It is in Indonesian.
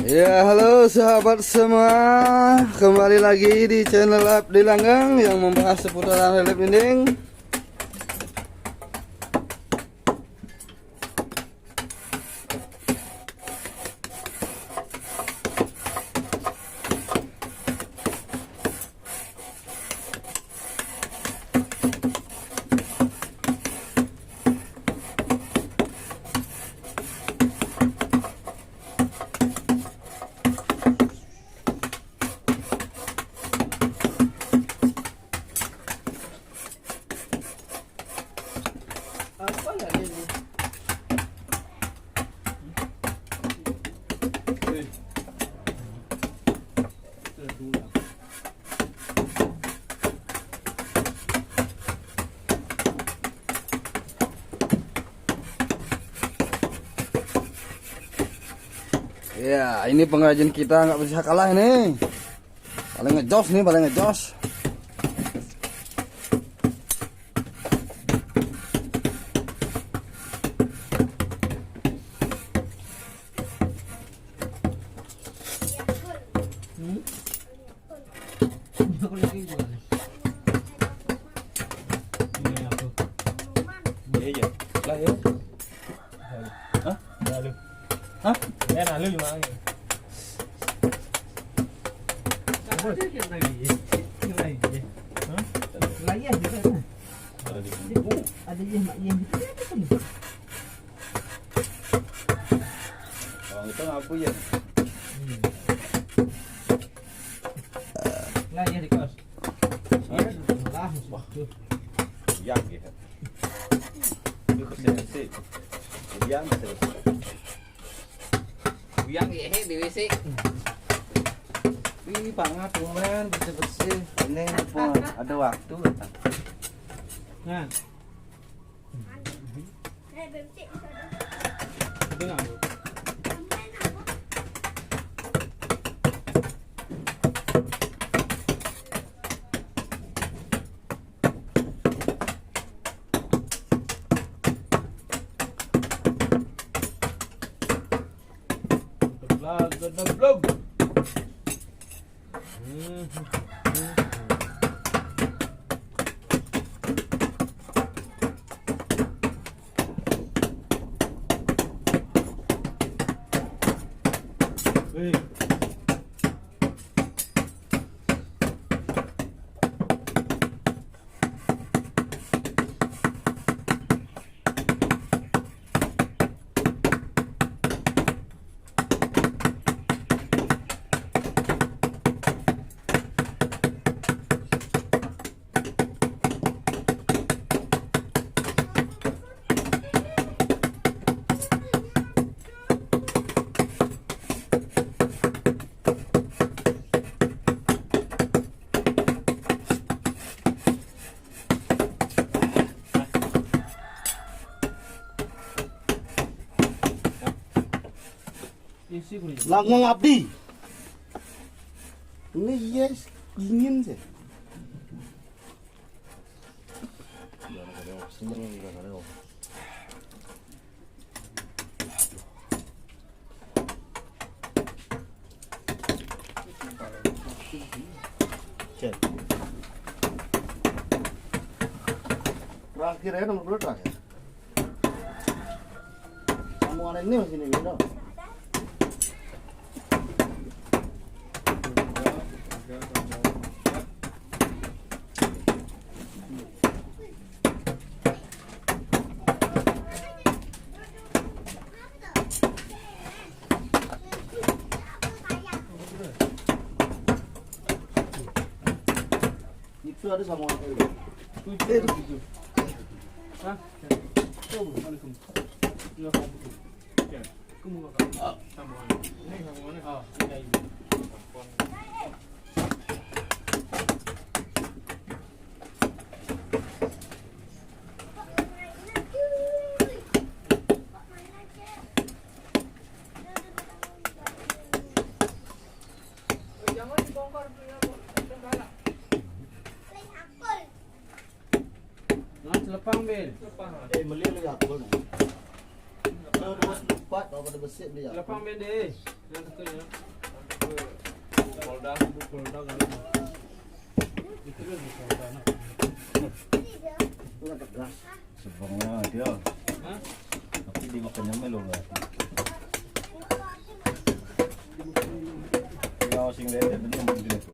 Ya, halo sahabat semua, kembali lagi di channel Abdi Langgang yang membahas seputaran relief dinding. Ya, ini pengrajin kita nggak bisa kalah ini. Paling ngejos nih, paling ngejos. Hah? Ya lalu gimana? Lagi aja kan? Ada yang Kalau itu ngapu ya. Lah ya di kos. Lah, wah. Yang gitu. Itu sih. Yang terus. Yang ya di WC. Wih, Pak ngapungan bersih-bersih. Ini ada waktu. Nah. Itu enggak. Vlog. Langgang Abdi. Ini yes, dingin sih. Terakhir ya, nomor berapa terakhir? Sambungan ini masih ini dong. Itu ada sambungan ini. Itu. Hah? Assalamualaikum. Ya, ya. Kamu enggak sambungan. Ini sambungannya. Oh, iya. Jangan dibongkar punya tembala. Nah, selepang bel. Beli lagi aku. kuat kalau pada besi dia. Lapang bende. Yang satunya. Polda kan. Itu kan polda nak. Itu kan tegas. Sebangnya dia. Hah? Tapi dia makannya melo lah. Ya, sing lele benar benar.